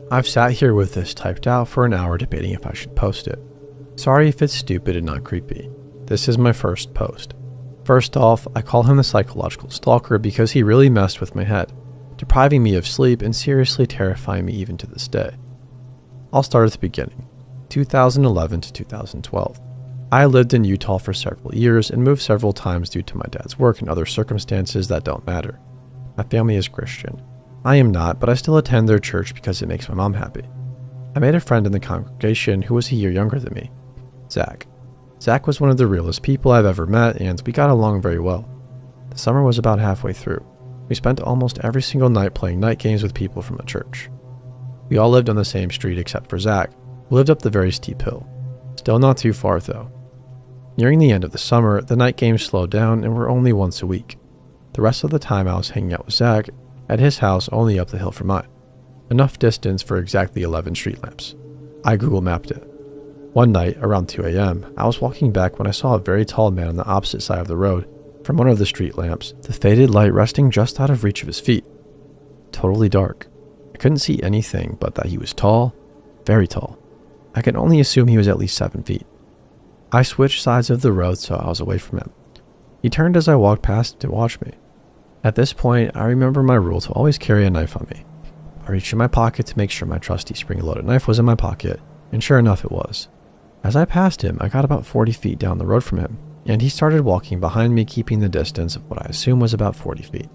I've sat here with this typed out for an hour debating if I should post it. Sorry if it's stupid and not creepy. This is my first post. First off, I call him the psychological stalker because he really messed with my head, depriving me of sleep and seriously terrifying me even to this day. I'll start at the beginning, 2011 to 2012. I lived in Utah for several years and moved several times due to my dad's work and other circumstances that don't matter. My family is Christian. I am not, but I still attend their church because it makes my mom happy. I made a friend in the congregation who was a year younger than me, Zach. Zach was one of the realest people I've ever met, and we got along very well. The summer was about halfway through. We spent almost every single night playing night games with people from the church. We all lived on the same street except for Zach, who lived up the very steep hill. Still not too far though. Nearing the end of the summer, the night games slowed down and were only once a week. The rest of the time I was hanging out with Zach at his house only up the hill from mine. Enough distance for exactly 11 street lamps. I Google mapped it. One night, around 2 a.m., I was walking back when I saw a very tall man on the opposite side of the road from one of the street lamps, the faded light resting just out of reach of his feet. Totally dark. I couldn't see anything but that he was tall, very tall. I could only assume he was at least 7 feet. I switched sides of the road so I was away from him. He turned as I walked past to watch me. At this point, I remember my rule to always carry a knife on me. I reached in my pocket to make sure my trusty spring-loaded knife was in my pocket, and sure enough it was. As I passed him, I got about 40 feet down the road from him, and he started walking behind me, keeping the distance of what I assume was about 40 feet.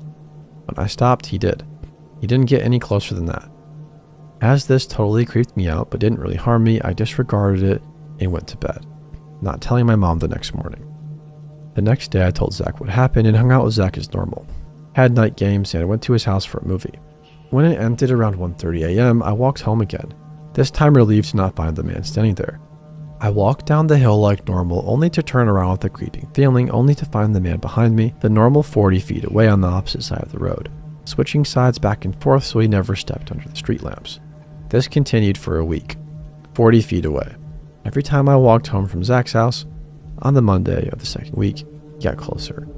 When I stopped, he did. He didn't get any closer than that. As this totally creeped me out but didn't really harm me, I disregarded it and went to bed, not telling my mom the next morning. The next day I told Zach what happened and hung out with Zach as normal. Had night games and went to his house for a movie. When it ended around 1:30 a.m., I walked home again, this time relieved to not find the man standing there. I walked down the hill like normal, only to turn around with a creeping feeling, only to find the man behind me, the normal 40 feet away on the opposite side of the road, switching sides back and forth so he never stepped under the street lamps. This continued for a week, 40 feet away. Every time I walked home from Zach's house, on the Monday of the second week, he got closer.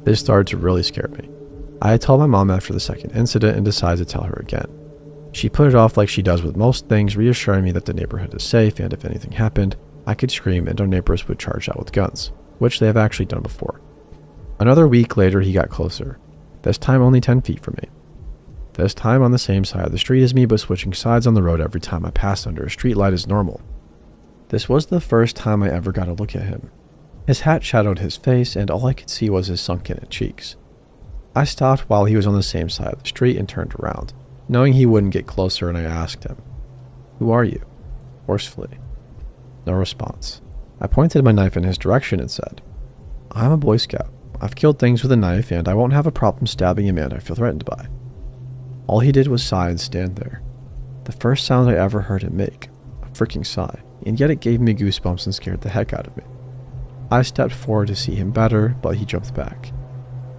This started to really scare me. I had told my mom after the second incident and decided to tell her again. She put it off like she does with most things, reassuring me that the neighborhood is safe and if anything happened, I could scream and our neighbors would charge out with guns, which they have actually done before. Another week later, he got closer, this time only 10 feet from me. This time on the same side of the street as me, but switching sides on the road every time I passed under a street light as normal. This was the first time I ever got a look at him. His hat shadowed his face, and all I could see was his sunken cheeks. I stopped while he was on the same side of the street and turned around, knowing he wouldn't get closer, and I asked him, "Who are you?" Forcefully. No response. I pointed my knife in his direction and said, "I'm a Boy Scout. I've killed things with a knife, and I won't have a problem stabbing a man I feel threatened by." All he did was sigh and stand there. The first sound I ever heard him make, a freaking sigh, and yet it gave me goosebumps and scared the heck out of me. I stepped forward to see him better, but he jumped back.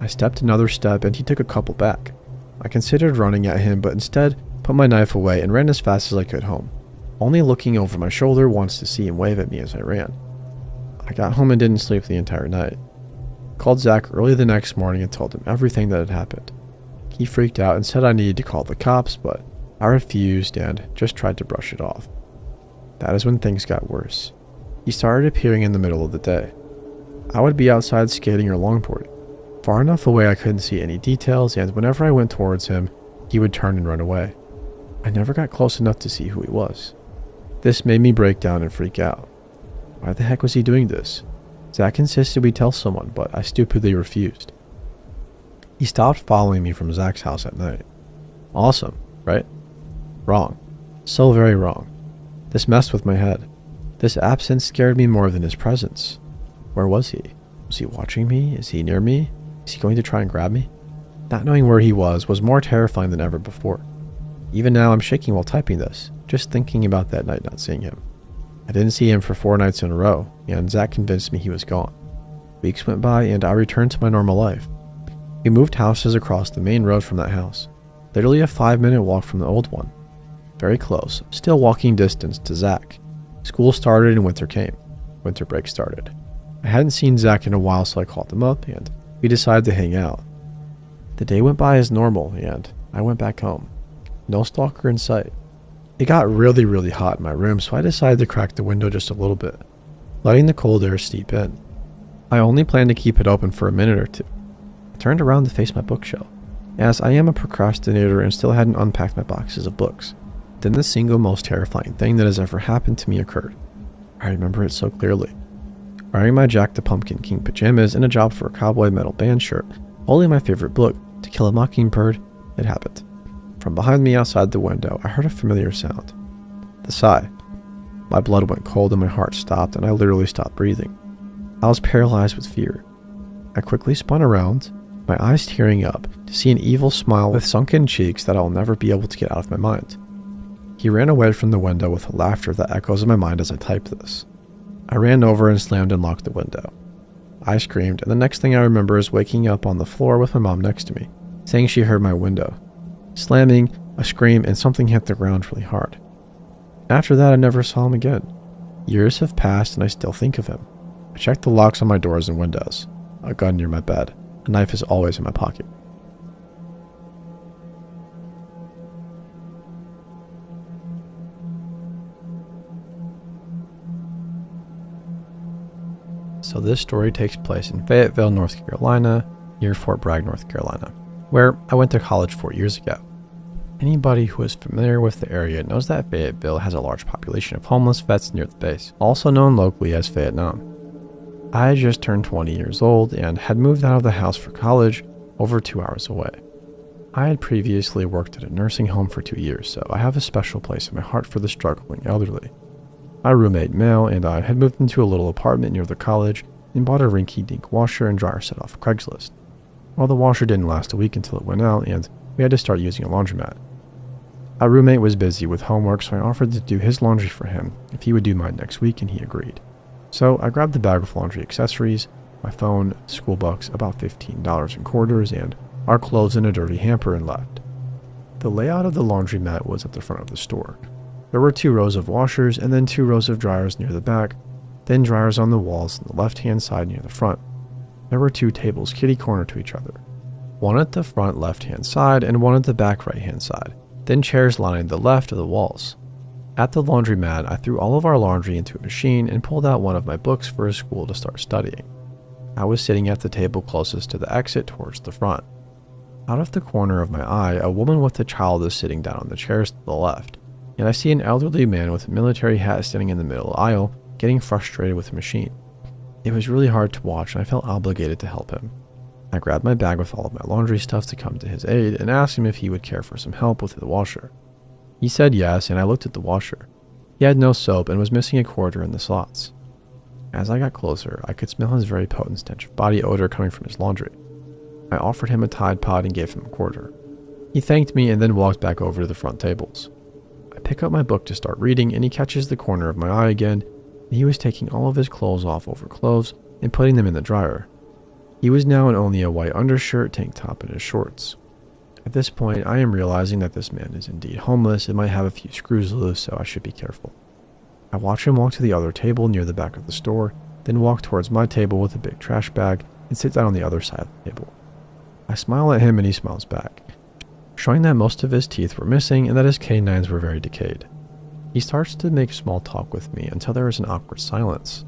I stepped another step and he took a couple back. I considered running at him, but instead put my knife away and ran as fast as I could home, only looking over my shoulder once to see him wave at me as I ran. I got home and didn't sleep the entire night. Called Zach early the next morning and told him everything that had happened. He freaked out and said I needed to call the cops, but I refused and just tried to brush it off. That is when things got worse. He started appearing in the middle of the day. I would be outside skating or longboarding, far enough away I couldn't see any details, and whenever I went towards him, he would turn and run away. I never got close enough to see who he was. This made me break down and freak out. Why the heck was he doing this? Zach insisted we tell someone, but I stupidly refused. He stopped following me from Zach's house at night. Awesome, right? Wrong. So very wrong. This messed with my head. This absence scared me more than his presence. Where was he? Was he watching me? Is he near me? Is he going to try and grab me? Not knowing where he was more terrifying than ever before. Even now I'm shaking while typing this, just thinking about that night not seeing him. I didn't see him for 4 nights in a row, and Zach convinced me he was gone. Weeks went by and I returned to my normal life. We moved houses across the main road from that house, literally a 5-minute walk from the old one. Very close, still walking distance to Zach. School started and winter came. Winter break started. I hadn't seen Zach in a while, so I called him up and we decided to hang out. The day went by as normal and I went back home. No stalker in sight. It got really hot in my room, so I decided to crack the window just a little bit, letting the cold air seep in. I only planned to keep it open for a minute or two. I turned around to face my bookshelf, as I am a procrastinator and still hadn't unpacked my boxes of books. Then the single most terrifying thing that has ever happened to me occurred. I remember it so clearly. Wearing my Jack the Pumpkin King pajamas and a job for a cowboy metal band shirt, holding my favorite book, To Kill a Mockingbird, it happened. From behind me outside the window, I heard a familiar sound. The sigh. My blood went cold and my heart stopped, and I literally stopped breathing. I was paralyzed with fear. I quickly spun around, my eyes tearing up, to see an evil smile with sunken cheeks that I'll never be able to get out of my mind. He ran away from the window with a laughter that echoes in my mind as I type this. I ran over and slammed and locked the window. I screamed, and the next thing I remember is waking up on the floor with my mom next to me, saying she heard my window slamming, a scream, and something hit the ground really hard. After that, I never saw him again. Years have passed, and I still think of him. I check the locks on my doors and windows. A gun near my bed. A knife is always in my pocket. So this story takes place in Fayetteville, North Carolina, near Fort Bragg, North Carolina, where I went to college 4 years ago. Anybody who is familiar with the area knows that Fayetteville has a large population of homeless vets near the base, also known locally as Vietnam. I had just turned 20 years old and had moved out of the house for college over 2 hours away. I had previously worked at a nursing home for 2 years, so I have a special place in my heart for the struggling elderly. My roommate Mel and I had moved into a little apartment near the college and bought a rinky-dink washer and dryer set off Craigslist. Well, the washer didn't last a week until it went out, and we had to start using a laundromat. Our roommate was busy with homework, so I offered to do his laundry for him if he would do mine next week, and he agreed. So I grabbed the bag of laundry accessories, my phone, school books, about $15 in quarters, and our clothes in a dirty hamper and left. The layout of the laundromat was at the front of the store. There were 2 rows of washers and then 2 rows of dryers near the back, then dryers on the walls on the left-hand side near the front. There were 2 tables kitty-corner to each other, one at the front left-hand side and one at the back right-hand side, then chairs lining the left of the walls. At the laundromat, I threw all of our laundry into a machine and pulled out one of my books for a school to start studying. I was sitting at the table closest to the exit towards the front. Out of the corner of my eye, a woman with a child is sitting down on the chairs to the left, and I see an elderly man with a military hat standing in the middle aisle, getting frustrated with the machine. It was really hard to watch, and I felt obligated to help him. I grabbed my bag with all of my laundry stuff to come to his aid and asked him if he would care for some help with the washer. He said yes, and I looked at the washer. He had no soap and was missing a quarter in the slots. As I got closer, I could smell his very potent stench of body odor coming from his laundry. I offered him a Tide Pod and gave him a quarter. He thanked me and then walked back over to the front tables. I pick up my book to start reading, and he catches the corner of my eye again, and he was taking all of his clothes off over clothes and putting them in the dryer. He was now in only a white undershirt, tank top, and his shorts. At this point, I am realizing that this man is indeed homeless and might have a few screws loose, so I should be careful. I watch him walk to the other table near the back of the store, then walk towards my table with a big trash bag and sit down on the other side of the table. I smile at him and he smiles back, showing that most of his teeth were missing and that his canines were very decayed. He starts to make small talk with me until there is an awkward silence.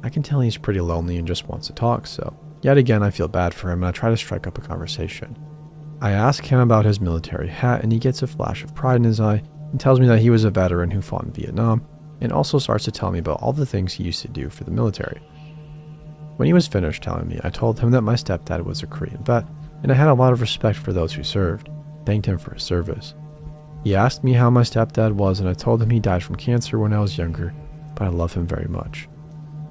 I can tell he's pretty lonely and just wants to talk, so yet again I feel bad for him and I try to strike up a conversation. I ask him about his military hat and he gets a flash of pride in his eye and tells me that he was a veteran who fought in Vietnam, and also starts to tell me about all the things he used to do for the military. When he was finished telling me, I told him that my stepdad was a Korean vet and I had a lot of respect for those who served, thanked him for his service. He asked me how my stepdad was and I told him he died from cancer when I was younger, but I love him very much.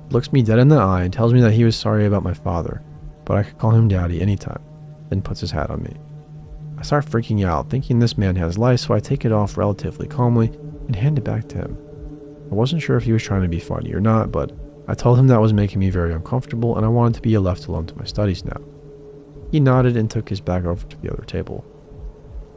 He looks me dead in the eye and tells me that he was sorry about my father, but I could call him daddy anytime, then puts his hat on me. I start freaking out, thinking this man has lice, so I take it off relatively calmly and hand it back to him. I wasn't sure if he was trying to be funny or not, but I told him that was making me very uncomfortable and I wanted to be left alone to my studies now. He nodded and took his bag over to the other table.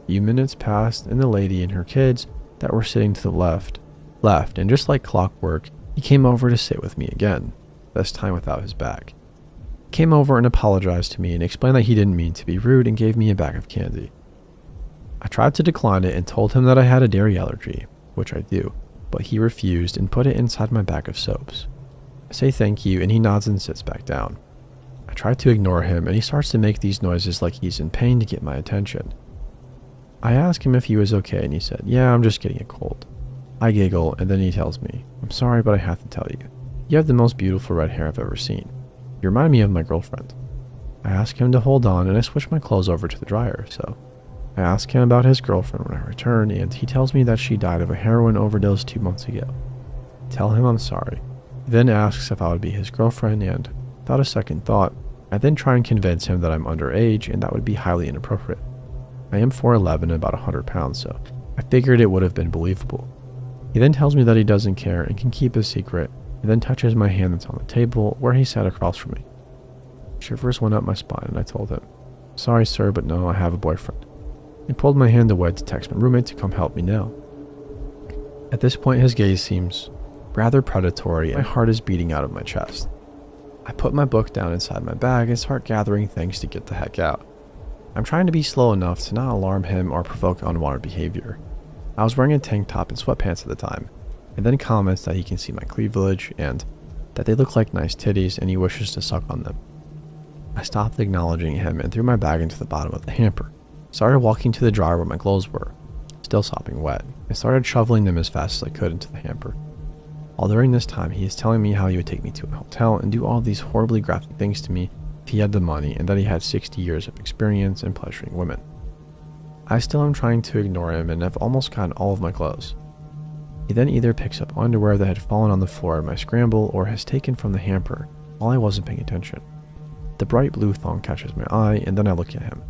A few minutes passed and the lady and her kids that were sitting to the left, and just like clockwork, he came over to sit with me again, this time without his bag. He came over and apologized to me and explained that he didn't mean to be rude and gave me a bag of candy. I tried to decline it and told him that I had a dairy allergy, which I do, but he refused and put it inside my bag of soaps. I say thank you, and he nods and sits back down. I try to ignore him, and he starts to make these noises like he's in pain to get my attention. I ask him if he was okay, and he said, "Yeah, I'm just getting a cold." I giggle, and then he tells me, "I'm sorry, but I have to tell you. You have the most beautiful red hair I've ever seen. You remind me of my girlfriend." I ask him to hold on, and I switch my clothes over to the dryer, so I ask him about his girlfriend when I return, and he tells me that she died of a heroin overdose 2 months ago. I tell him I'm sorry. He then asks if I would be his girlfriend, and without a second thought, I then try and convince him that I'm underage and that would be highly inappropriate. I am 4'11" and about 100 pounds, so I figured it would have been believable. He then tells me that he doesn't care and can keep his secret, and then touches my hand that's on the table where he sat across from me. Shivers went up my spine, and I told him, "Sorry, sir, but no, I have a boyfriend." He pulled my hand away to text my roommate to come help me now. At this point, his gaze seems rather predatory, and my heart is beating out of my chest. I put my book down inside my bag and start gathering things to get the heck out. I'm trying to be slow enough to not alarm him or provoke unwanted behavior. I was wearing a tank top and sweatpants at the time, and then comments that he can see my cleavage and that they look like nice titties and he wishes to suck on them. I stopped acknowledging him and threw my bag into the bottom of the hamper. Started walking to the dryer where my clothes were, still sopping wet, and started shoveling them as fast as I could into the hamper. All during this time, he is telling me how he would take me to a hotel and do all these horribly graphic things to me if he had the money, and that he had 60 years of experience in pleasuring women. I still am trying to ignore him and have almost gotten all of my clothes. He then either picks up underwear that had fallen on the floor in my scramble or has taken from the hamper while I wasn't paying attention. The bright blue thong catches my eye, and then I look at him.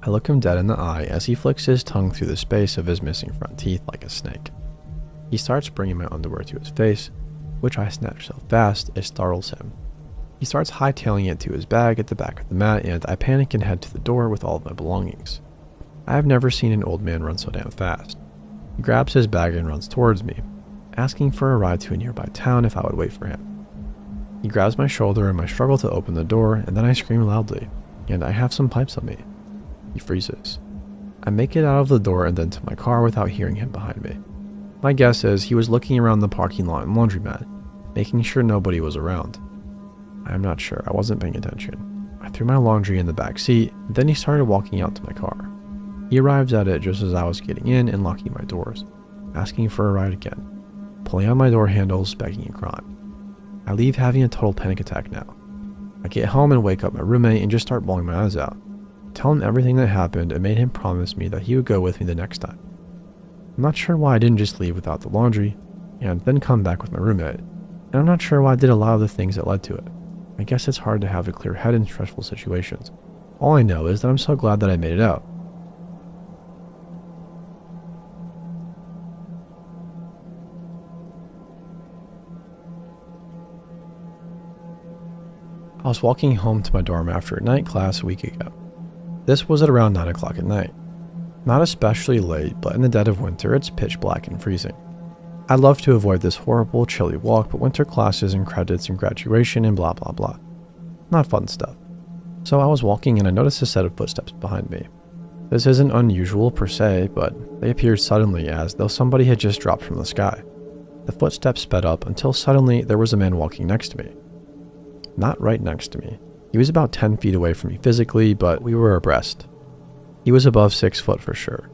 I look him dead in the eye as he flicks his tongue through the space of his missing front teeth like a snake. He starts bringing my underwear to his face, which I snatch so fast it startles him. He starts hightailing it to his bag at the back of the mat, and I panic and head to the door with all of my belongings. I have never seen an old man run so damn fast. He grabs his bag and runs towards me, asking for a ride to a nearby town if I would wait for him. He grabs my shoulder in my struggle to open the door, and then I scream loudly, and I have some pipes on me. He freezes. I make it out of the door and then to my car without hearing him behind me. My guess is he was looking around the parking lot and laundromat, making sure nobody was around. I am not sure, I wasn't paying attention. I threw my laundry in the back seat, and then he started walking out to my car. He arrives at it just as I was getting in and locking my doors, asking for a ride again, pulling on my door handles, begging and crying. I leave having a total panic attack now. I get home and wake up my roommate and just start bawling my eyes out. Tell him everything that happened and made him promise me that he would go with me the next time. I'm not sure why I didn't just leave without the laundry and then come back with my roommate, and I'm not sure why I did a lot of the things that led to it. I guess it's hard to have a clear head in stressful situations. All I know is that I'm so glad that I made it out. I was walking home to my dorm after a night class a week ago. This was at around 9 o'clock at night. Not especially late, but in the dead of winter, it's pitch black and freezing. I'd love to avoid this horrible, chilly walk, but winter classes and credits and graduation and blah blah blah. Not fun stuff. So I was walking and I noticed a set of footsteps behind me. This isn't unusual per se, but they appeared suddenly as though somebody had just dropped from the sky. The footsteps sped up until suddenly there was a man walking next to me. Not right next to me. He was about 10 feet away from me physically, but we were abreast. He was above 6 foot for sure.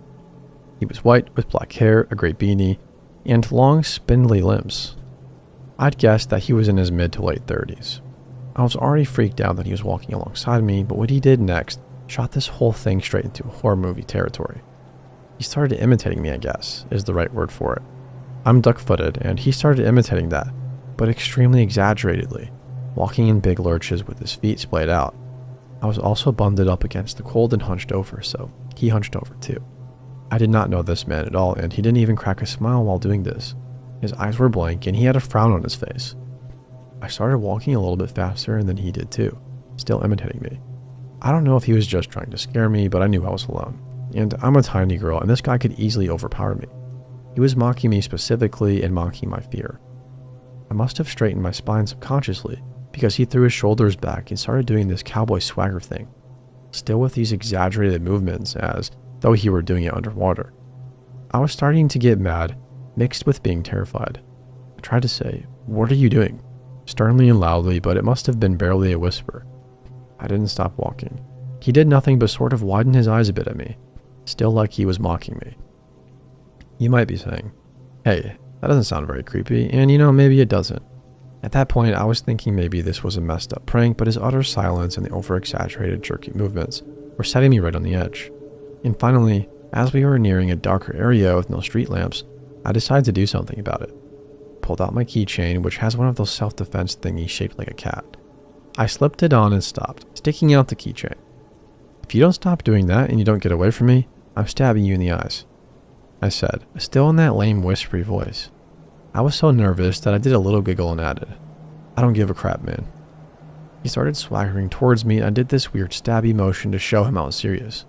He was white with black hair, a gray beanie, and long, spindly limbs. I'd guessed that he was in his mid to late 30s. I was already freaked out that he was walking alongside me, but what he did next shot this whole thing straight into horror movie territory. He started imitating me, I guess, is the right word for it. I'm duck-footed, and he started imitating that, but extremely exaggeratedly, walking in big lurches with his feet splayed out. I was also bundled up against the cold and hunched over, so he hunched over too. I did not know this man at all, and he didn't even crack a smile while doing this. His eyes were blank, and he had a frown on his face. I started walking a little bit faster, and then he did too, still imitating me. I don't know if he was just trying to scare me, but I knew I was alone. And I'm a tiny girl, and this guy could easily overpower me. He was mocking me specifically and mocking my fear. I must have straightened my spine subconsciously, because he threw his shoulders back and started doing this cowboy swagger thing, still with these exaggerated movements as though he were doing it underwater. I was starting to get mad, mixed with being terrified. I tried to say, "What are you doing?" sternly and loudly, but it must have been barely a whisper. I didn't stop walking. He did nothing but sort of widen his eyes a bit at me, still like he was mocking me. You might be saying, "Hey, that doesn't sound very creepy," and maybe it doesn't. At that point, I was thinking maybe this was a messed up prank, but his utter silence and the over-exaggerated jerky movements were setting me right on the edge. And finally, as we were nearing a darker area with no street lamps, I decided to do something about it. Pulled out my keychain, which has one of those self-defense thingies shaped like a cat. I slipped it on and stopped, sticking out the keychain. "If you don't stop doing that and you don't get away from me, I'm stabbing you in the eyes," I said, still in that lame whispery voice. I was so nervous that I did a little giggle and added, "I don't give a crap, man." He started swaggering towards me, and I did this weird stabby motion to show him I was serious.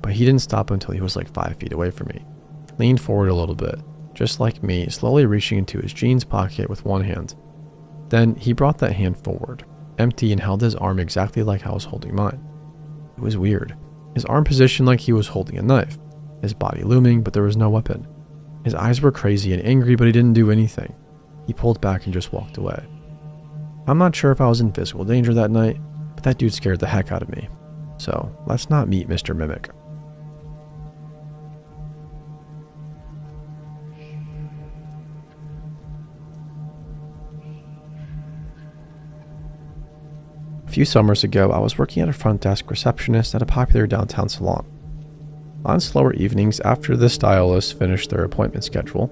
But he didn't stop until he was like 5 feet away from me. Leaned forward a little bit, just like me, slowly reaching into his jeans pocket with one hand. Then he brought that hand forward, empty, and held his arm exactly like I was holding mine. It was weird. His arm positioned like he was holding a knife, his body looming, but there was no weapon. His eyes were crazy and angry, but he didn't do anything. He pulled back and just walked away. I'm not sure if I was in physical danger that night, but that dude scared the heck out of me. So let's not meet Mr. Mimic. A few summers ago, I was working at a front desk receptionist at a popular downtown salon. On slower evenings after the stylists finished their appointment schedule,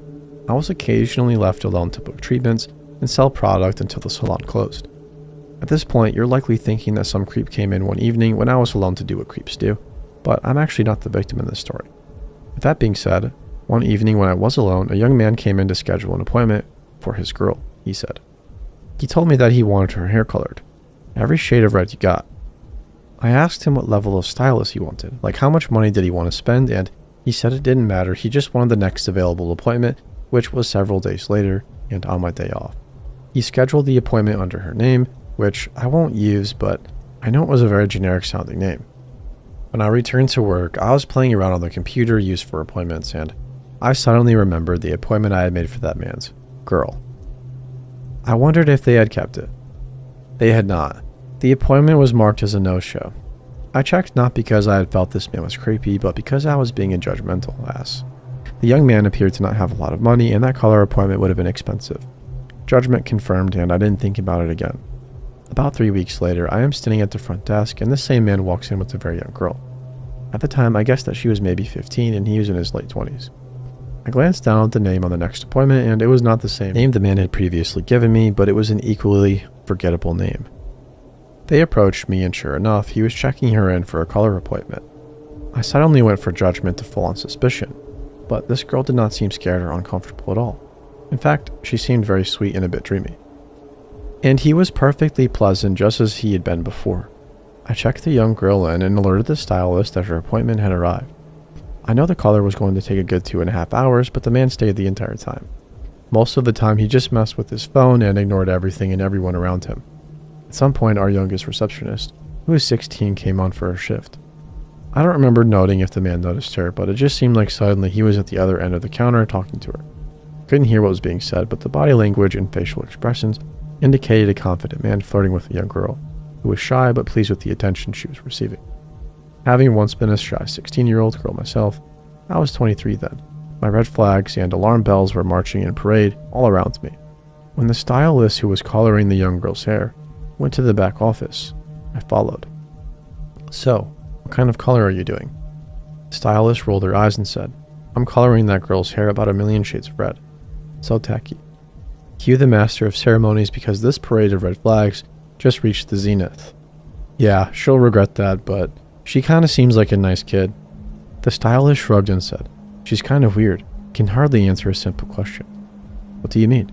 I was occasionally left alone to book treatments and sell product until the salon closed. At this point, you're likely thinking that some creep came in one evening when I was alone to do what creeps do, but I'm actually not the victim in this story. With that being said, one evening when I was alone, a young man came in to schedule an appointment for his girl, he said. He told me that he wanted her hair colored. Every shade of red you got. I asked him what level of stylist he wanted, like how much money did he want to spend, and he said it didn't matter, he just wanted the next available appointment, which was several days later, and on my day off. He scheduled the appointment under her name, which I won't use, but I know it was a very generic sounding name. When I returned to work, I was playing around on the computer used for appointments, and I suddenly remembered the appointment I had made for that man's girl. I wondered if they had kept it. They had not. The appointment was marked as a no-show. I checked not because I had felt this man was creepy, but because I was being a judgmental ass. The young man appeared to not have a lot of money, and that color appointment would have been expensive. Judgment confirmed, and I didn't think about it again. About 3 weeks later, I am standing at the front desk, and the same man walks in with a very young girl. At the time, I guessed that she was maybe 15, and he was in his late 20s. I glanced down at the name on the next appointment, and it was not the same name the man had previously given me, but it was an equally forgettable name. They approached me, and sure enough, he was checking her in for a color appointment. I suddenly went from judgment to full-on suspicion, but this girl did not seem scared or uncomfortable at all. In fact, she seemed very sweet and a bit dreamy. And he was perfectly pleasant, just as he had been before. I checked the young girl in and alerted the stylist that her appointment had arrived. I know the color was going to take a good 2.5 hours, but the man stayed the entire time. Most of the time, he just messed with his phone and ignored everything and everyone around him. At some point, our youngest receptionist, who was 16, came on for her shift. I don't remember noting if the man noticed her, but it just seemed like suddenly he was at the other end of the counter talking to her. Couldn't hear what was being said, but the body language and facial expressions indicated a confident man flirting with a young girl, who was shy but pleased with the attention she was receiving. Having once been a shy 16-year-old girl myself, I was 23 then. My red flags and alarm bells were marching in parade all around me. When the stylist who was coloring the young girl's hair went to the back office, I followed. "So, what kind of color are you doing?" The stylist rolled her eyes and said, "I'm coloring that girl's hair about 1,000,000 shades of red." So tacky. Cue the master of ceremonies, because this parade of red flags just reached the zenith. "Yeah, she'll regret that, but she kinda seems like a nice kid." The stylist shrugged and said, "She's kind of weird. Can hardly answer a simple question." "What do you mean?"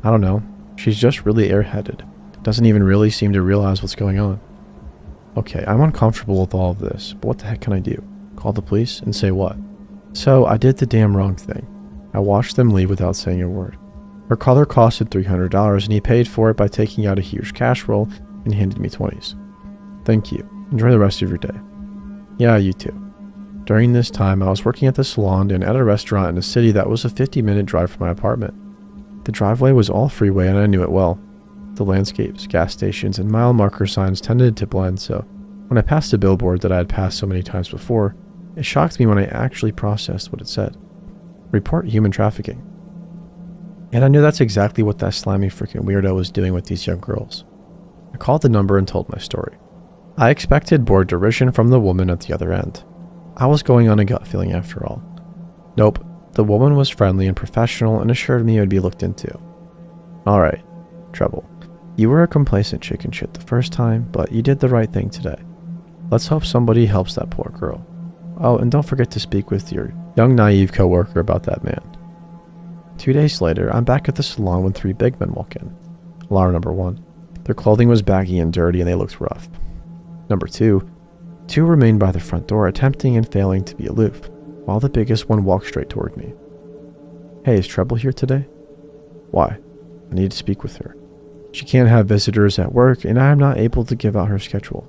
"I don't know. She's just really airheaded. Doesn't even really seem to realize what's going on." Okay, I'm uncomfortable with all of this, but what the heck can I do? Call the police and say what? So I did the damn wrong thing. I watched them leave without saying a word. Her color costed $300, and he paid for it by taking out a huge cash roll and handed me 20s. "Thank you. Enjoy the rest of your day." "Yeah, you too." During this time, I was working at the salon and at a restaurant in a city that was a 50-minute drive from my apartment. The driveway was all freeway and I knew it well. The landscapes, gas stations, and mile marker signs tended to blend, so when I passed a billboard that I had passed so many times before, it shocked me when I actually processed what it said. Report human trafficking. And I knew that's exactly what that slimy freaking weirdo was doing with these young girls. I called the number and told my story. I expected bored derision from the woman at the other end. I was going on a gut feeling after all. Nope, the woman was friendly and professional and assured me it would be looked into. Alright, Treble. You were a complacent chicken shit the first time, but you did the right thing today. Let's hope somebody helps that poor girl. Oh, and don't forget to speak with your young naive coworker about that man. 2 days later, I'm back at the salon when 3 big men walk in. Alarm number 1. Their clothing was baggy and dirty and they looked rough. Number 2. 2 remained by the front door, attempting and failing to be aloof, while the biggest one walked straight toward me. Hey, is Treble here today? Why? I need to speak with her. She can't have visitors at work and I am not able to give out her schedule.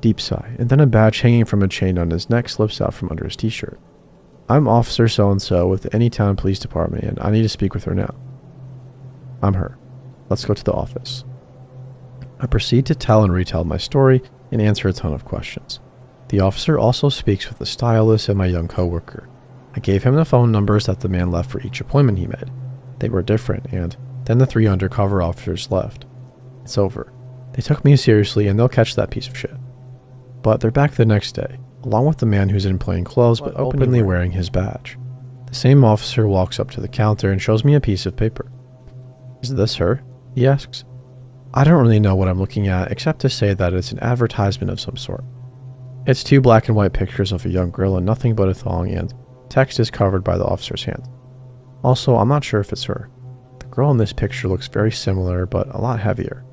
Deep sigh, and then a badge hanging from a chain on his neck slips out from under his t-shirt. I'm Officer so-and-so with the Anytown Police Department and I need to speak with her now. I'm her. Let's go to the office. I proceed to tell and retell my story and answer a ton of questions. The officer also speaks with the stylist and my young coworker. I gave him the phone numbers that the man left for each appointment he made. They were different, and then the 3 undercover officers left. It's over. They took me seriously and they'll catch that piece of shit. But they're back the next day, along with the man who's in plain clothes but openly wearing his badge. The same officer walks up to the counter and shows me a piece of paper. Is this her? He asks. I don't really know what I'm looking at except to say that it's an advertisement of some sort. It's 2 black and white pictures of a young girl in nothing but a thong and text is covered by the officer's hand. Also, I'm not sure if it's her. The girl in this picture looks very similar but a lot heavier.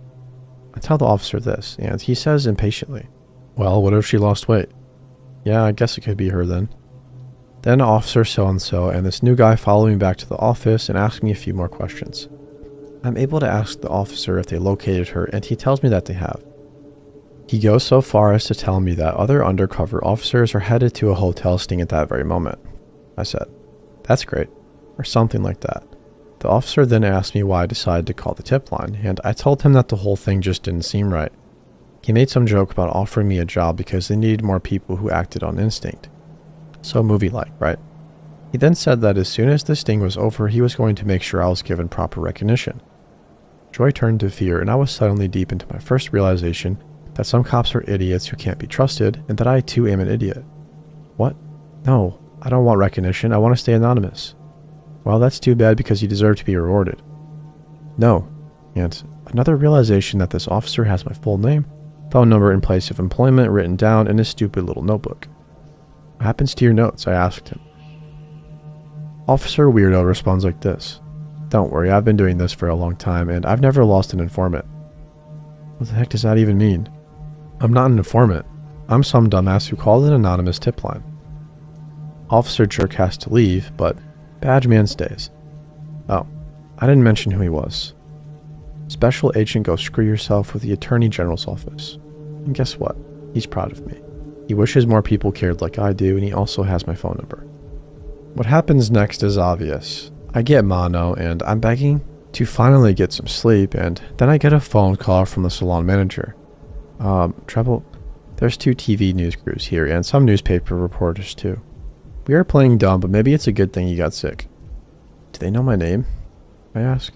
I tell the officer this and he says impatiently, well, what if she lost weight? Yeah, I guess it could be her then. Then Officer so-and-so and this new guy follow me back to the office and ask me a few more questions. I'm able to ask the officer if they located her and he tells me that they have. He goes so far as to tell me that other undercover officers are headed to a hotel sting at that very moment. I said, that's great, or something like that. The officer then asked me why I decided to call the tip line, and I told him that the whole thing just didn't seem right. He made some joke about offering me a job because they needed more people who acted on instinct. So movie-like, right? He then said that as soon as the sting was over, he was going to make sure I was given proper recognition. Joy turned to fear, and I was suddenly deep into my first realization that some cops are idiots who can't be trusted, and that I too am an idiot. What? No, I don't want recognition, I want to stay anonymous. Well, that's too bad because you deserve to be rewarded. No. And another realization that this officer has my full name, phone number and place of employment written down in his stupid little notebook. What happens to your notes? I asked him. Officer Weirdo responds like this. Don't worry, I've been doing this for a long time and I've never lost an informant. What the heck does that even mean? I'm not an informant. I'm some dumbass who called an anonymous tip line. Officer Jerk has to leave, but Badge Man stays. Oh, I didn't mention who he was. Special Agent Go Screw Yourself with the Attorney General's office. And guess what? He's proud of me. He wishes more people cared like I do, and he also has my phone number. What happens next is obvious. I get mono, and I'm begging to finally get some sleep, and then I get a phone call from the salon manager. Treble, there's 2 TV news crews here, and some newspaper reporters too. We are playing dumb, but maybe it's a good thing you got sick. Do they know my name? I ask.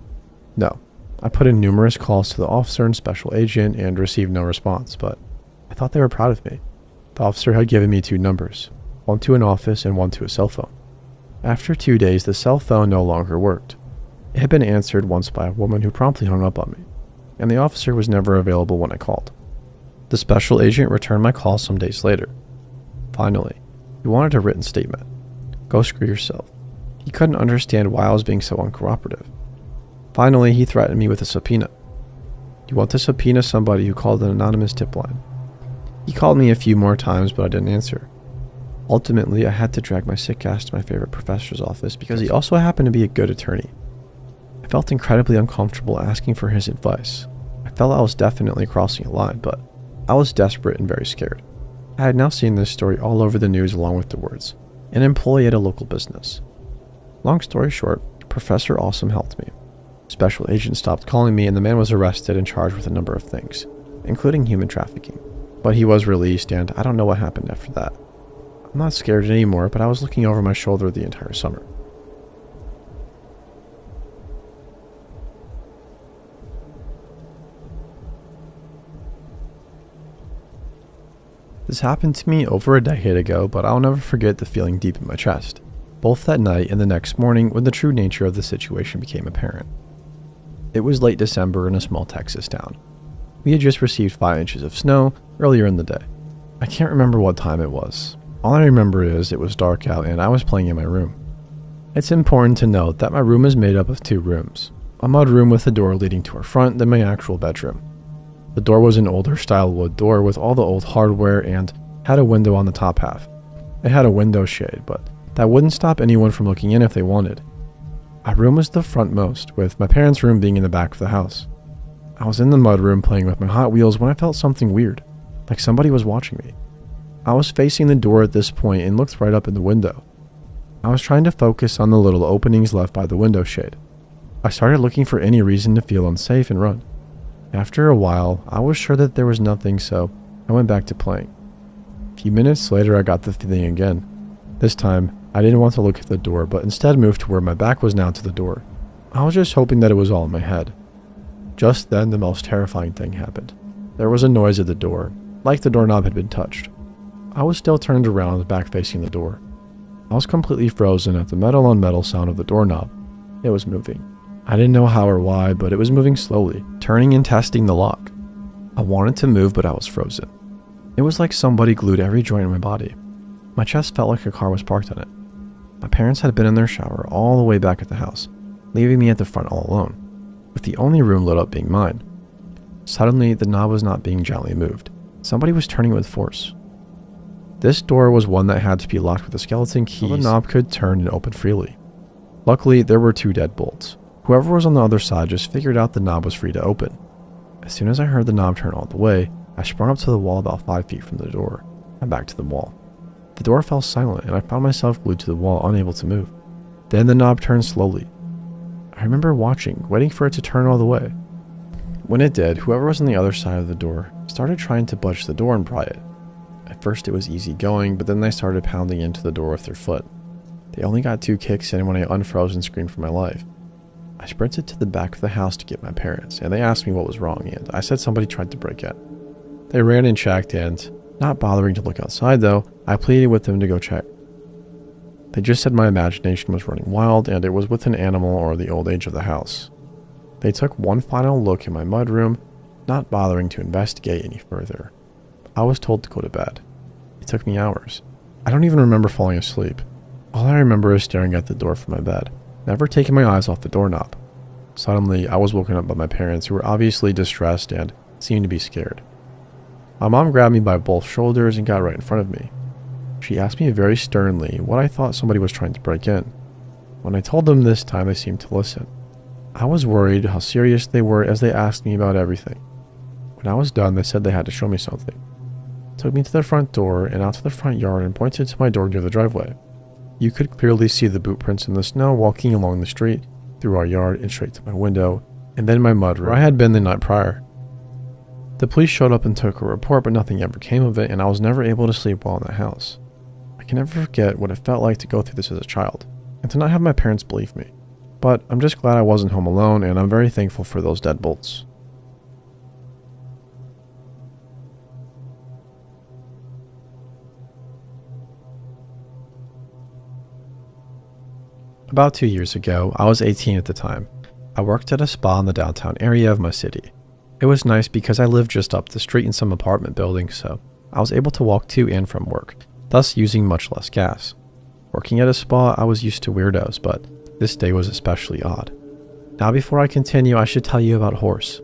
No. I put in numerous calls to the officer and special agent and received no response, but I thought they were proud of me. The officer had given me 2 numbers, one to an office and one to a cell phone. After 2 days, the cell phone no longer worked. It had been answered once by a woman who promptly hung up on me, and the officer was never available when I called. The special agent returned my call some days later. Finally, he wanted a written statement. Go screw yourself. He couldn't understand why I was being so uncooperative. Finally, he threatened me with a subpoena. You want to subpoena somebody who called an anonymous tip line? He called me a few more times, but I didn't answer. Ultimately, I had to drag my sick ass to my favorite professor's office because he also happened to be a good attorney. I felt incredibly uncomfortable asking for his advice. I felt I was definitely crossing a line, but I was desperate and very scared. I had now seen this story all over the news along with the words, "an employee at a local business." Long story short, Professor Awesome helped me. Special agent stopped calling me and the man was arrested and charged with a number of things, including human trafficking. But he was released and I don't know what happened after that. I'm not scared anymore, but I was looking over my shoulder the entire summer. This happened to me over a decade ago, but I'll never forget the feeling deep in my chest, both that night and the next morning when the true nature of the situation became apparent. It was late December in a small Texas town. We had just received 5 inches of snow earlier in the day. I can't remember what time it was. All I remember is it was dark out and I was playing in my room. It's important to note that my room is made up of 2 rooms, a mud room with a door leading to our front, then my actual bedroom. The door was an older style wood door with all the old hardware and had a window on the top half. It had a window shade, but that wouldn't stop anyone from looking in if they wanted. Our room was the frontmost, with my parents' room being in the back of the house. I was in the mud room playing with my Hot Wheels when I felt something weird, like somebody was watching me. I was facing the door at this point and looked right up in the window. I was trying to focus on the little openings left by the window shade. I started looking for any reason to feel unsafe and run. After a while, I was sure that there was nothing, so I went back to playing. A few minutes later, I got the feeling again. This time, I didn't want to look at the door, but instead moved to where my back was now to the door. I was just hoping that it was all in my head. Just then, the most terrifying thing happened. There was a noise at the door, like the doorknob had been touched. I was still turned around, back facing the door. I was completely frozen at the metal-on-metal sound of the doorknob. It was moving. I didn't know how or why, but it was moving slowly, turning and testing the lock. I wanted to move, but I was frozen. It was like somebody glued every joint in my body. My chest felt like a car was parked on it. My parents had been in their shower all the way back at the house, leaving me at the front all alone, with the only room lit up being mine. Suddenly, the knob was not being gently moved. Somebody was turning with force. This door was one that had to be locked with a skeleton key so the knob could turn and open freely. Luckily, there were 2 dead bolts. Whoever was on the other side just figured out the knob was free to open. As soon as I heard the knob turn all the way, I sprung up to the wall about 5 feet from the door and back to the wall. The door fell silent and I found myself glued to the wall, unable to move. Then the knob turned slowly. I remember watching, waiting for it to turn all the way. When it did, whoever was on the other side of the door started trying to budge the door and pry it. At first it was easy going, but then they started pounding into the door with their foot. They only got 2 kicks in when I unfroze and screamed for my life. I sprinted to the back of the house to get my parents, and they asked me what was wrong, and I said somebody tried to break in. They ran and checked, and, not bothering to look outside though, I pleaded with them to go check. They just said my imagination was running wild, and it was with an animal or the old age of the house. They took one final look in my mudroom, not bothering to investigate any further. I was told to go to bed. It took me hours. I don't even remember falling asleep. All I remember is staring at the door from my bed, never taking my eyes off the doorknob. Suddenly, I was woken up by my parents, who were obviously distressed and seemed to be scared. My mom grabbed me by both shoulders and got right in front of me. She asked me very sternly what I thought somebody was trying to break in. When I told them this time, they seemed to listen. I was worried how serious they were as they asked me about everything. When I was done, they said they had to show me something. Took me to the front door and out to the front yard and pointed to my door near the driveway. You could clearly see the boot prints in the snow walking along the street, through our yard and straight to my window, and then my mudroom, where I had been the night prior. The police showed up and took a report, but nothing ever came of it, and I was never able to sleep well in the house. I can never forget what it felt like to go through this as a child, and to not have my parents believe me. But I'm just glad I wasn't home alone, and I'm very thankful for those deadbolts. About 2 years ago, I was 18 at the time. I worked at a spa in the downtown area of my city. It was nice because I lived just up the street in some apartment building, so I was able to walk to and from work, thus using much less gas. Working at a spa, I was used to weirdos, but this day was especially odd. Now before I continue, I should tell you about Horse.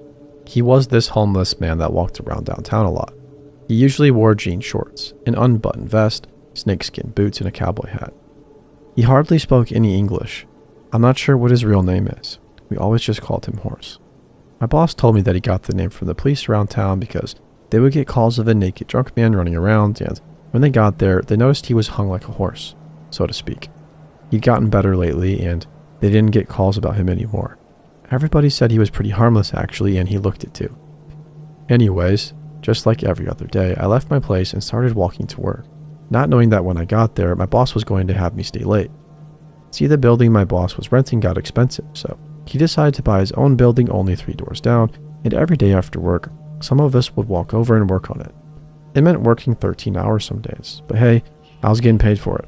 He was this homeless man that walked around downtown a lot. He usually wore jean shorts, an unbuttoned vest, snakeskin boots, and a cowboy hat. He hardly spoke any English. I'm not sure what his real name is. We always just called him Horse. My boss told me that he got the name from the police around town because They would get calls of a naked drunk man running around, and when they got there, they noticed he was hung like a horse, so to speak. He'd gotten better lately, and they didn't get calls about him anymore. Everybody said he was pretty harmless actually, and he looked it too. Anyways, just like every other day, I left my place and started walking to work, not knowing that when I got there, my boss was going to have me stay late. See, the building my boss was renting got expensive, so he decided to buy his own building only 3 doors down, and every day after work, some of us would walk over and work on it. It meant working 13 hours some days, but hey, I was getting paid for it.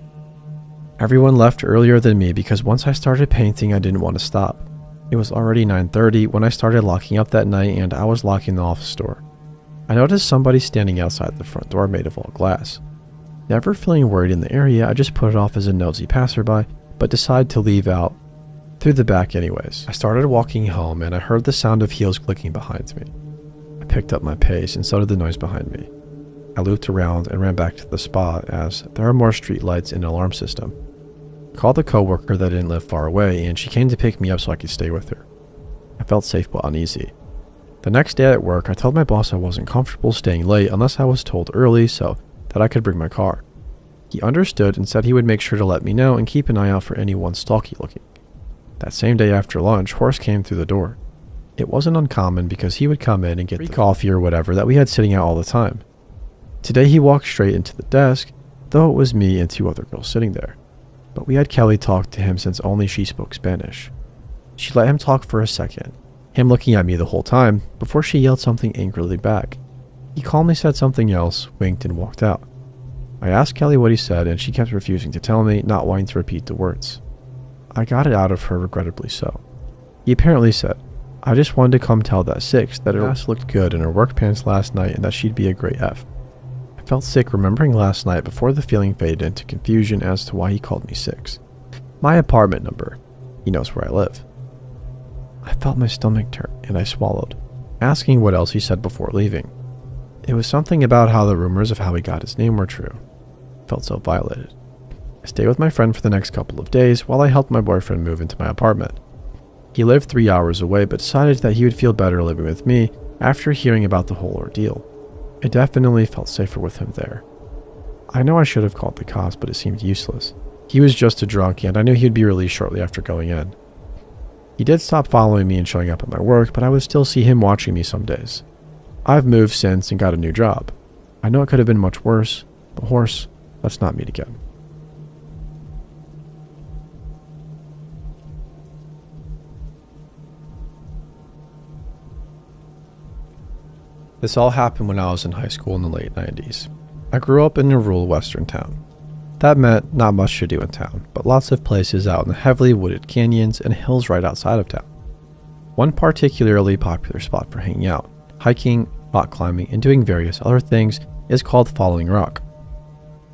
Everyone left earlier than me because once I started painting, I didn't want to stop. It was already 9:30 when I started locking up that night, and I was locking the office door. I noticed somebody standing outside the front door made of all glass. Never feeling worried in the area, I just put it off as a nosy passerby, but decided to leave out through the back anyways. I started walking home, and I heard the sound of heels clicking behind me. I picked up my pace, and so did the noise behind me. I looped around and ran back to the spot, as there are more street lights and an alarm system. I called a coworker that didn't live far away, and she came to pick me up so I could stay with her. I felt safe but uneasy. The next day at work, I told my boss I wasn't comfortable staying late unless I was told early so that I could bring my car. He understood and said he would make sure to let me know and keep an eye out for anyone stalky looking. That same day after lunch, Horace came through the door. It wasn't uncommon because he would come in and get free coffee or whatever that we had sitting out all the time. Today he walked straight into the desk, though it was me and 2 other girls sitting there. But we had Kelly talk to him since only she spoke Spanish. She let him talk for a second, him looking at me the whole time, before she yelled something angrily back. He calmly said something else, winked, and walked out. I asked Kelly what he said, and she kept refusing to tell me, not wanting to repeat the words. I got it out of her, regrettably so. He apparently said, I just wanted to come tell that Six that her ass looked good in her work pants last night and that she'd be a great F. I felt sick remembering last night before the feeling faded into confusion as to why he called me Six. My apartment number. He knows where I live. I felt my stomach turn, and I swallowed, asking what else he said before leaving. It was something about how the rumors of how he got his name were true. I felt so violated. I stayed with my friend for the next couple of days while I helped my boyfriend move into my apartment. He lived 3 hours away but decided that he would feel better living with me after hearing about the whole ordeal. I definitely felt safer with him there. I know I should have called the cops, but it seemed useless. He was just a drunk, and I knew he'd be released shortly after going in. He did stop following me and showing up at my work, but I would still see him watching me some days. I've moved since and got a new job. I know it could have been much worse, but Horse, let's not meet again. This all happened when I was in high school in the late 90s. I grew up in a rural western town. That meant not much to do in town, but lots of places out in the heavily wooded canyons and hills right outside of town. One particularly popular spot for hanging out, hiking, rock climbing, and doing various other things is called Falling Rock.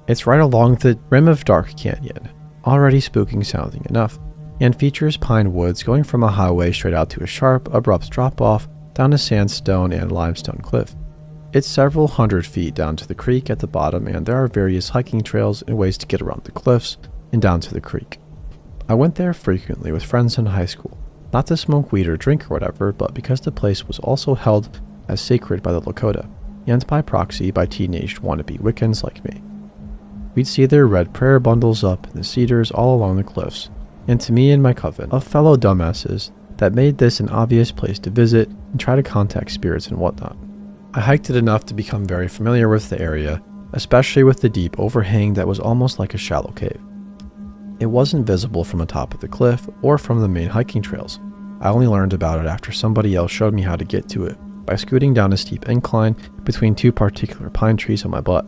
It's right along the rim of Dark Canyon, already spooking sounding enough, and features pine woods going from a highway straight out to a sharp, abrupt drop-off down a sandstone and limestone cliff. It's several hundred feet down to the creek at the bottom, and there are various hiking trails and ways to get around the cliffs and down to the creek. I went there frequently with friends in high school, not to smoke weed or drink or whatever, but because the place was also held as sacred by the Lakota, and by proxy by teenaged wannabe Wiccans like me. We'd see their red prayer bundles up in the cedars all along the cliffs, and to me and my coven of fellow dumbasses, that made this an obvious place to visit and try to contact spirits and whatnot. I hiked it enough to become very familiar with the area, especially with the deep overhang that was almost like a shallow cave. It wasn't visible from the top of the cliff or from the main hiking trails. I only learned about it after somebody else showed me how to get to it by scooting down a steep incline between 2 particular pine trees on my butt.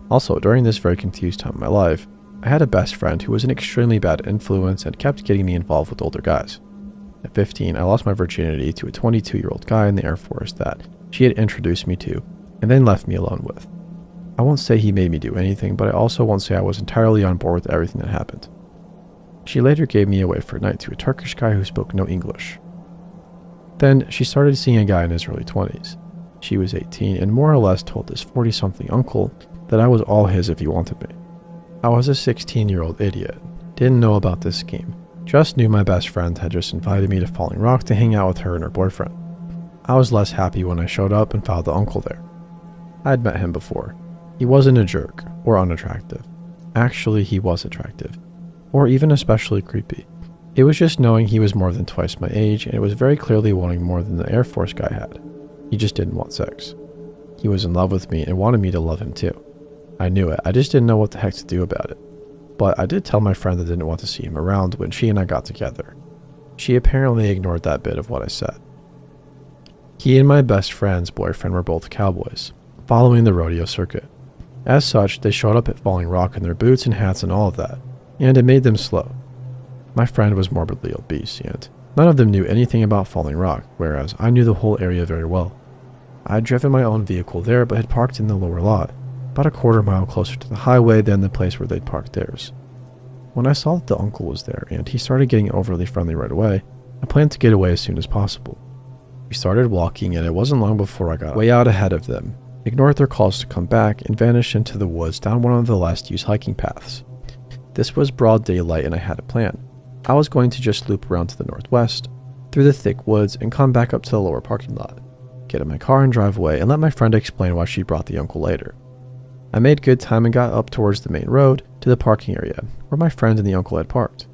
Also, during this very confused time of my life, I had a best friend who was an extremely bad influence and kept getting me involved with older guys. At 15, I lost my virginity to a 22-year-old guy in the Air Force that she had introduced me to, and then left me alone with. I won't say he made me do anything, but I also won't say I was entirely on board with everything that happened. She later gave me away for a night to a Turkish guy who spoke no English. Then she started seeing a guy in his early 20s. She was 18 and more or less told this 40-something uncle that I was all his if he wanted me. I was a 16-year-old idiot, didn't know about this scheme, just knew my best friend had just invited me to Falling Rock to hang out with her and her boyfriend. I was less happy when I showed up and found the uncle there. I had met him before. He wasn't a jerk or unattractive. Actually, he was attractive, or even especially creepy. It was just knowing he was more than twice my age, and it was very clearly wanting more than the Air Force guy had. He just didn't want sex. He was in love with me and wanted me to love him too. I knew it, I just didn't know what the heck to do about it. But I did tell my friend that I didn't want to see him around when she and I got together. She apparently ignored that bit of what I said. He and my best friend's boyfriend were both cowboys, following the rodeo circuit. As such, they showed up at Falling Rock in their boots and hats and all of that, and it made them slow. My friend was morbidly obese, and none of them knew anything about Falling Rock, whereas I knew the whole area very well. I had driven my own vehicle there, but had parked in the lower lot, about a quarter mile closer to the highway than the place where they'd parked theirs. When I saw that the uncle was there, and he started getting overly friendly right away, I planned to get away as soon as possible. We started walking, and it wasn't long before I got way out ahead of them, ignored their calls to come back, and vanished into the woods down one of the last used hiking paths. This was broad daylight, and I had a plan. I was going to just loop around to the northwest, through the thick woods, and come back up to the lower parking lot, get in my car and drive away, and let my friend explain why she brought the uncle later. I made good time and got up towards the main road to the parking area, where my friend and the uncle had parked.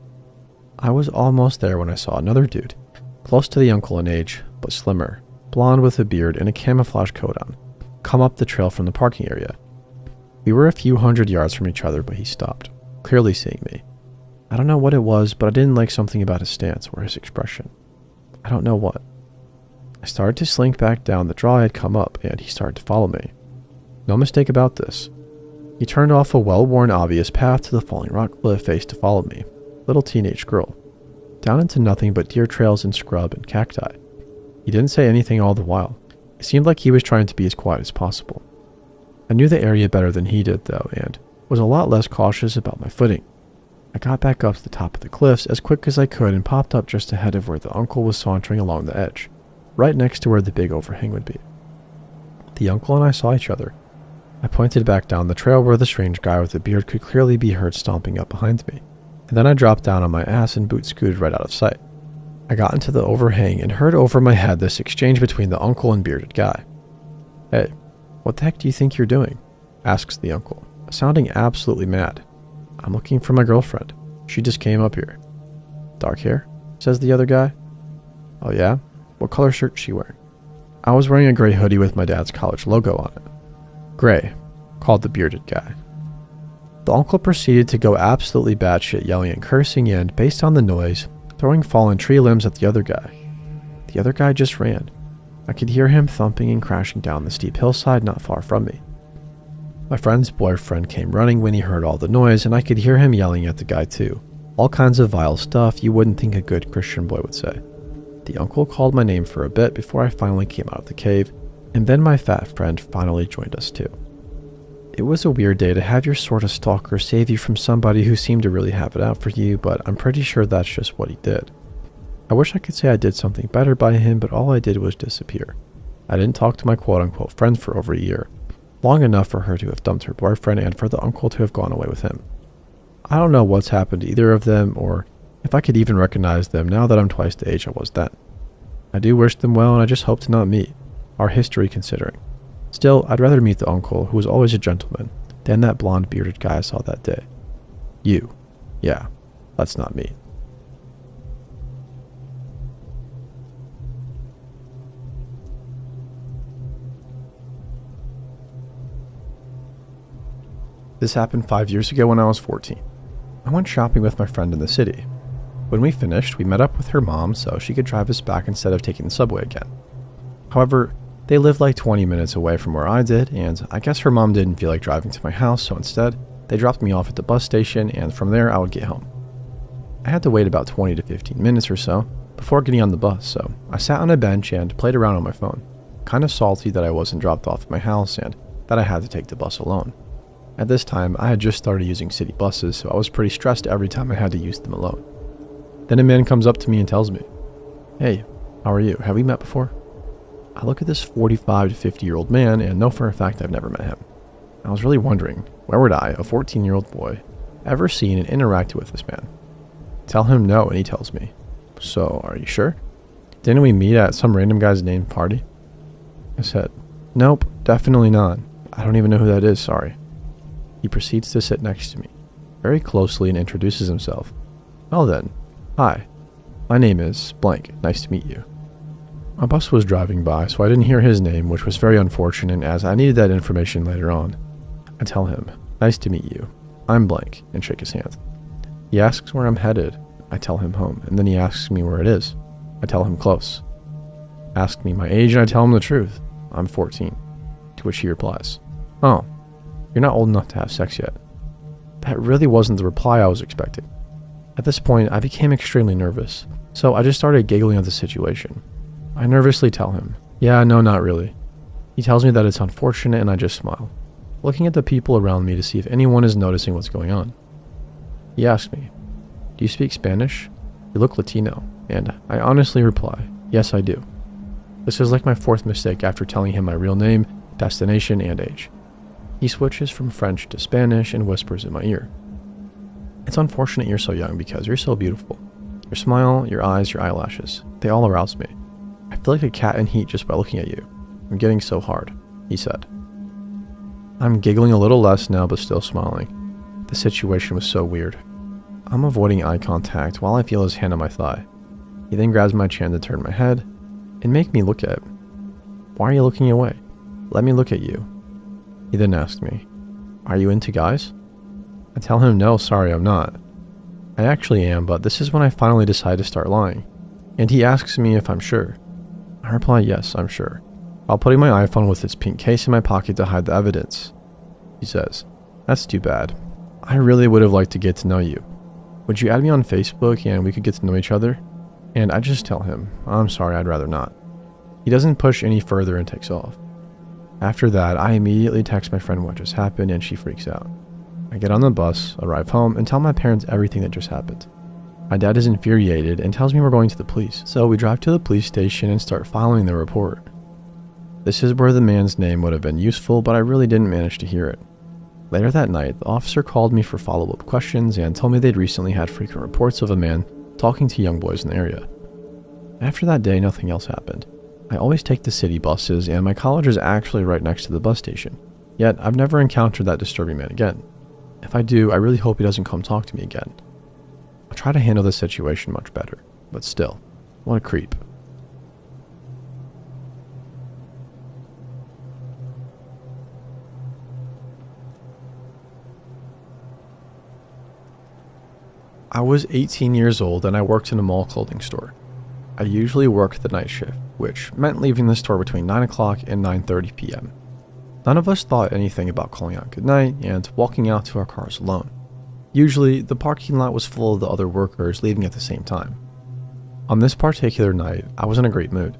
I was almost there when I saw another dude, close to the uncle in age, but slimmer, blonde with a beard and a camouflage coat on, come up the trail from the parking area. We were a few hundred yards from each other, but he stopped, clearly seeing me. I don't know what it was, but I didn't like something about his stance or his expression. I don't know what. I started to slink back down the draw I had come up, and he started to follow me. No mistake about this. He turned off a well-worn obvious path to the Falling Rock cliff face to follow me, little teenage girl, down into nothing but deer trails and scrub and cacti. He didn't say anything all the while. It seemed like he was trying to be as quiet as possible. I knew the area better than he did, though, and was a lot less cautious about my footing. I got back up to the top of the cliffs as quick as I could and popped up just ahead of where the uncle was sauntering along the edge, right next to where the big overhang would be. The uncle and I saw each other. I pointed back down the trail where the strange guy with the beard could clearly be heard stomping up behind me, and then I dropped down on my ass and boot scooted right out of sight. I got into the overhang and heard over my head this exchange between the uncle and bearded guy. "Hey, what the heck do you think you're doing?" asks the uncle, sounding absolutely mad. "I'm looking for my girlfriend. She just came up here." "Dark hair?" says the other guy. "Oh yeah? What color shirt is she wearing?" I was wearing a gray hoodie with my dad's college logo on it. "Gray," called the bearded guy. The uncle proceeded to go absolutely batshit, yelling and cursing and, based on the noise, throwing fallen tree limbs at the other guy. The other guy just ran. I could hear him thumping and crashing down the steep hillside not far from me. My friend's boyfriend came running when he heard all the noise, and I could hear him yelling at the guy too. All kinds of vile stuff you wouldn't think a good Christian boy would say. The uncle called my name for a bit before I finally came out of the cave, and then my fat friend finally joined us too. It was a weird day to have your sort of stalker save you from somebody who seemed to really have it out for you, but I'm pretty sure that's just what he did. I wish I could say I did something better by him, but all I did was disappear. I didn't talk to my quote-unquote friend for over a year, long enough for her to have dumped her boyfriend and for the uncle to have gone away with him. I don't know what's happened to either of them, or if I could even recognize them now that I'm twice the age I was then. I do wish them well, and I just hope to not meet, our history considering. Still, I'd rather meet the uncle, who was always a gentleman, than that blonde bearded guy I saw that day. You. Yeah, let's not meet. This happened 5 years ago when I was 14. I went shopping with my friend in the city. When we finished, we met up with her mom so she could drive us back instead of taking the subway again. However, they lived like 20 minutes away from where I did, and I guess her mom didn't feel like driving to my house, so instead, they dropped me off at the bus station, and from there I would get home. I had to wait about 20 to 15 minutes or so before getting on the bus, so I sat on a bench and played around on my phone, kind of salty that I wasn't dropped off at my house and that I had to take the bus alone. At this time, I had just started using city buses, so I was pretty stressed every time I had to use them alone. Then a man comes up to me and tells me, "Hey, how are you? Have we met before?" I look at this 45 to 50-year-old man and know for a fact I've never met him. I was really wondering, where would I, a 14-year-old boy, ever seen and interacted with this man? Tell him no, and he tells me, "So, are you sure? Didn't we meet at some random guy's named party?" I said, "Nope, definitely not. I don't even know who that is, sorry. He proceeds to sit next to me, very closely, and introduces himself. Well then, hi, my name is blank, nice to meet you. My bus was driving by, so I didn't hear his name, which was very unfortunate as I needed that information later on. I tell him, nice to meet you, I'm blank, and shake his hand. He asks where I'm headed. I tell him home, and then he asks me where it is. I tell him close. Asks me my age, and I tell him the truth. I'm 14. To which he replies, oh, you're not old enough to have sex yet. That really wasn't the reply I was expecting. At this point, I became extremely nervous, so I just started giggling at the situation. I nervously tell him, yeah, no, not really. He tells me that it's unfortunate, and I just smile, looking at the people around me to see if anyone is noticing what's going on. He asks me, do you speak Spanish? You look Latino, and I honestly reply, yes, I do. This is like my fourth mistake after telling him my real name, destination, and age. He switches from French to Spanish and whispers in my ear. It's unfortunate you're so young because you're so beautiful. Your smile, your eyes, your eyelashes, they all arouse me. I feel like a cat in heat just by looking at you. I'm getting so hard, he said. I'm giggling a little less now, but still smiling. The situation was so weird. I'm avoiding eye contact while I feel his hand on my thigh. He then grabs my chin to turn my head and make me look at him. Why are you looking away? Let me look at you. He then asks me, are you into guys? I tell him no, sorry, I'm not. I actually am, but this is when I finally decide to start lying. And he asks me if I'm sure. I reply yes, I'm sure, while putting my iPhone with its pink case in my pocket to hide the evidence. He says, that's too bad. I really would have liked to get to know you. Would you add me on Facebook and we could get to know each other? And I just tell him, I'm sorry, I'd rather not. He doesn't push any further and takes off. After that, I immediately text my friend what just happened and she freaks out. I get on the bus, arrive home, and tell my parents everything that just happened. My dad is infuriated and tells me we're going to the police. So we drive to the police station and start filing the report. This is where the man's name would have been useful, but I really didn't manage to hear it. Later that night, the officer called me for follow-up questions and told me they'd recently had frequent reports of a man talking to young boys in the area. After that day, nothing else happened. I always take the city buses, and my college is actually right next to the bus station. Yet, I've never encountered that disturbing man again. If I do, I really hope he doesn't come talk to me again. I'll try to handle this situation much better, but still, what a creep. I was 18 years old and I worked in a mall clothing store. I usually worked the night shift, which meant leaving the store between 9 o'clock and 9:30 p.m. None of us thought anything about calling out goodnight and walking out to our cars alone. Usually, the parking lot was full of the other workers leaving at the same time. On this particular night, I was in a great mood.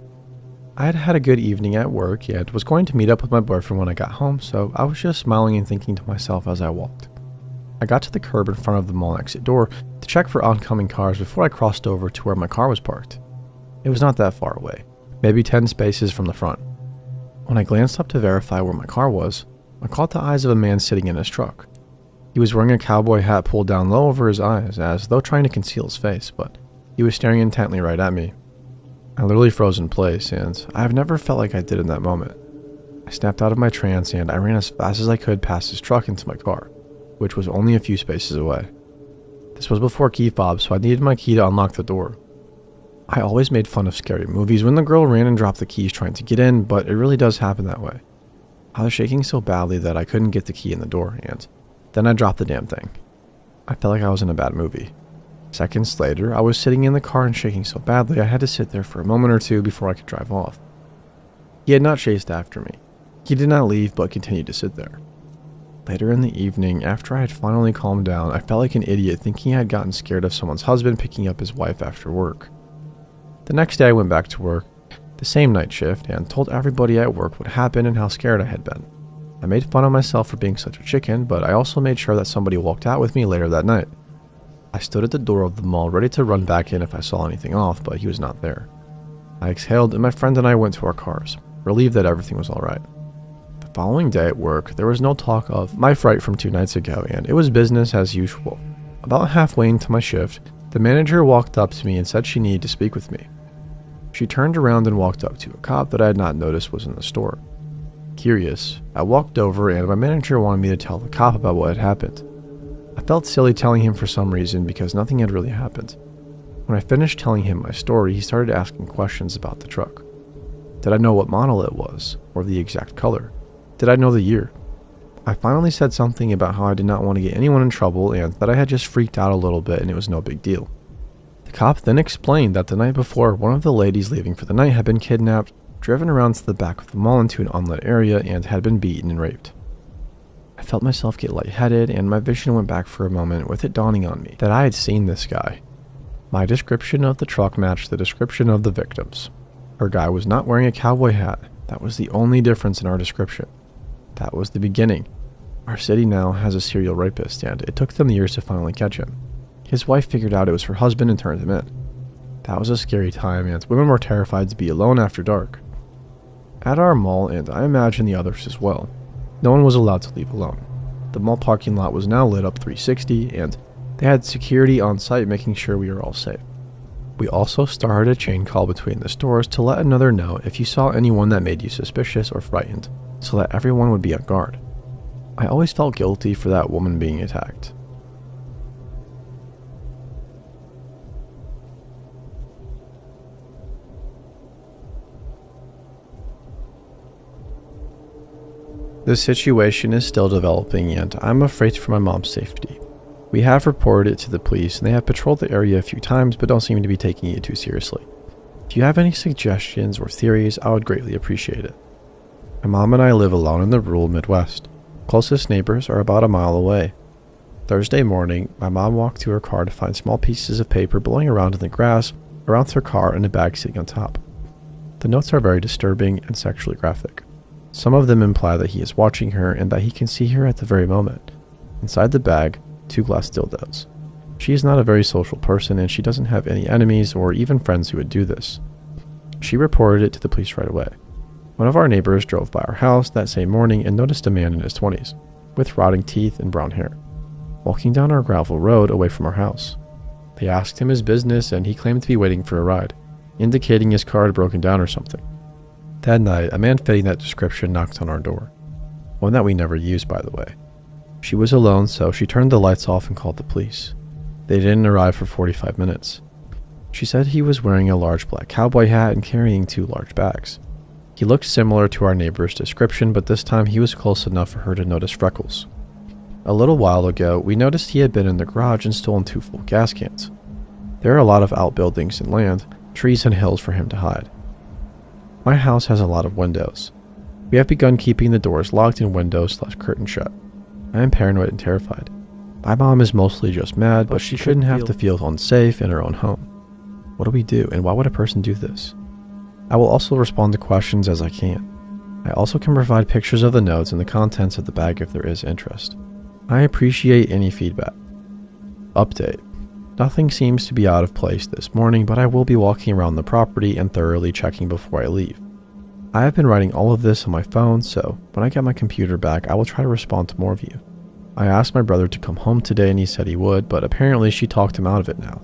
I had had a good evening at work and was going to meet up with my boyfriend when I got home, so I was just smiling and thinking to myself as I walked. I got to the curb in front of the mall exit door to check for oncoming cars before I crossed over to where my car was parked. It was not that far away, maybe 10 spaces from the front. When I glanced up to verify where my car was, I caught the eyes of a man sitting in his truck. He was wearing a cowboy hat pulled down low over his eyes, as though trying to conceal his face, but he was staring intently right at me. I literally froze in place, and I've never felt like I did in that moment. I snapped out of my trance and I ran as fast as I could past his truck into my car, which was only a few spaces away. This was before key fobs, so I needed my key to unlock the door. I always made fun of scary movies when the girl ran and dropped the keys trying to get in, but it really does happen that way. I was shaking so badly that I couldn't get the key in the door, and then I dropped the damn thing. I felt like I was in a bad movie. Seconds later, I was sitting in the car and shaking so badly I had to sit there for a moment or two before I could drive off. He had not chased after me. He did not leave, but continued to sit there. Later in the evening, after I had finally calmed down, I felt like an idiot thinking I had gotten scared of someone's husband picking up his wife after work. The next day I went back to work, the same night shift, and told everybody at work what happened and how scared I had been. I made fun of myself for being such a chicken, but I also made sure that somebody walked out with me later that night. I stood at the door of the mall ready to run back in if I saw anything off, but he was not there. I exhaled and my friend and I went to our cars, relieved that everything was alright. The following day at work, there was no talk of my fright from 2 nights ago, and it was business as usual. About halfway into my shift, the manager walked up to me and said she needed to speak with me. She turned around and walked up to a cop that I had not noticed was in the store. curious, I walked over and my manager wanted me to tell the cop about what had happened. I felt silly telling him for some reason because nothing had really happened. When I finished telling him my story, he started asking questions about the truck. Did I know what model it was, or the exact color? Did I know the year? I finally said something about how I did not want to get anyone in trouble and that I had just freaked out a little bit and it was no big deal. The cop then explained that the night before, one of the ladies leaving for the night had been kidnapped, driven around to the back of the mall into an unlit area, and had been beaten and raped. I felt myself get lightheaded and my vision went back for a moment, with it dawning on me that I had seen this guy. My description of the truck matched the description of the victims. Our guy was not wearing a cowboy hat. That was the only difference in our description. That was the beginning. Our city now has a serial rapist, and it took them years to finally catch him. His wife figured out it was her husband and turned him in. That was a scary time, and women were terrified to be alone after dark. At our mall, and I imagine the others as well, no one was allowed to leave alone. The mall parking lot was now lit up 360, and they had security on site making sure we were all safe. We also started a chain call between the stores to let another know if you saw anyone that made you suspicious or frightened, so that everyone would be on guard. I always felt guilty for that woman being attacked. The situation is still developing and I'm afraid for my mom's safety. We have reported it to the police and they have patrolled the area a few times but don't seem to be taking it too seriously. If you have any suggestions or theories, I would greatly appreciate it. My mom and I live alone in the rural Midwest. Closest neighbors are about a mile away. Thursday morning, my mom walked to her car to find small pieces of paper blowing around in the grass around her car and a bag sitting on top. The notes are very disturbing and sexually graphic. Some of them imply that he is watching her and that he can see her at the very moment. Inside the bag, 2 glass dildos. She is not a very social person and she doesn't have any enemies or even friends who would do this. She reported it to the police right away. One of our neighbors drove by our house that same morning and noticed a man in his 20s, with rotting teeth and brown hair, walking down our gravel road away from our house. They asked him his business and he claimed to be waiting for a ride, indicating his car had broken down or something. That night, a man fitting that description knocked on our door. One that we never used, by the way. She was alone, so she turned the lights off and called the police. They didn't arrive for 45 minutes. She said he was wearing a large black cowboy hat and carrying 2 large bags. He looked similar to our neighbor's description, but this time he was close enough for her to notice freckles. A little while ago, we noticed he had been in the garage and stolen 2 full gas cans. There are a lot of outbuildings and land, trees and hills for him to hide. My house has a lot of windows. We have begun keeping the doors locked and windows/curtains shut. I am paranoid and terrified. My mom is mostly just mad, but she shouldn't have to feel unsafe in her own home. What do we do, and why would a person do this? I will also respond to questions as I can. I also can provide pictures of the notes and the contents of the bag if there is interest. I appreciate any feedback. Update. Nothing seems to be out of place this morning, but I will be walking around the property and thoroughly checking before I leave. I have been writing all of this on my phone, so when I get my computer back, I will try to respond to more of you. I asked my brother to come home today and he said he would, but apparently she talked him out of it now.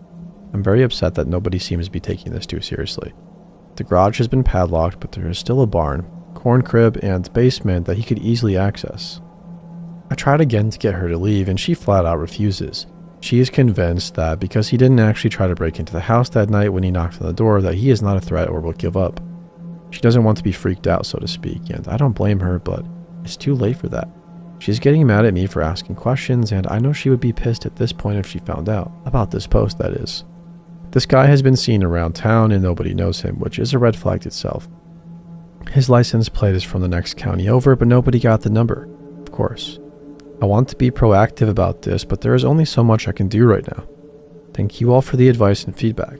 I'm very upset that nobody seems to be taking this too seriously. The garage has been padlocked, but there is still a barn, corn crib, and basement that he could easily access. I tried again to get her to leave and she flat out refuses. She is convinced that because he didn't actually try to break into the house that night when he knocked on the door, that he is not a threat or will give up. She doesn't want to be freaked out, so to speak, and I don't blame her, but it's too late for that. She's getting mad at me for asking questions, and I know she would be pissed at this point if she found out. About this post, that is. This guy has been seen around town and nobody knows him, which is a red flag itself. His license plate is from the next county over, but nobody got the number, of course. I want to be proactive about this, but there is only so much I can do right now. Thank you all for the advice and feedback.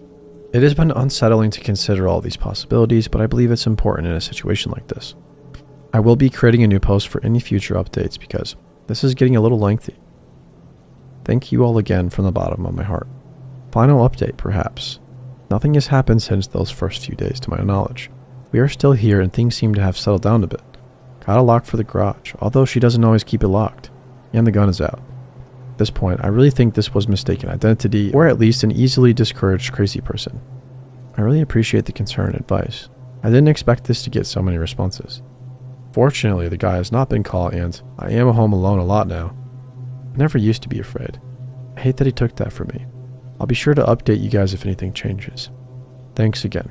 It has been unsettling to consider all these possibilities, but I believe it's important in a situation like this. I will be creating a new post for any future updates because this is getting a little lengthy. Thank you all again from the bottom of my heart. Final update, perhaps. Nothing has happened since those first few days to my knowledge. We are still here and things seem to have settled down a bit. Got a lock for the garage, although she doesn't always keep it locked. And the gun is out. At this point, I really think this was mistaken identity, or at least an easily discouraged crazy person. I really appreciate the concern and advice. I didn't expect this to get so many responses. Fortunately, the guy has not been caught, and I am home alone a lot now. I never used to be afraid. I hate that he took that from me. I'll be sure to update you guys if anything changes. Thanks again.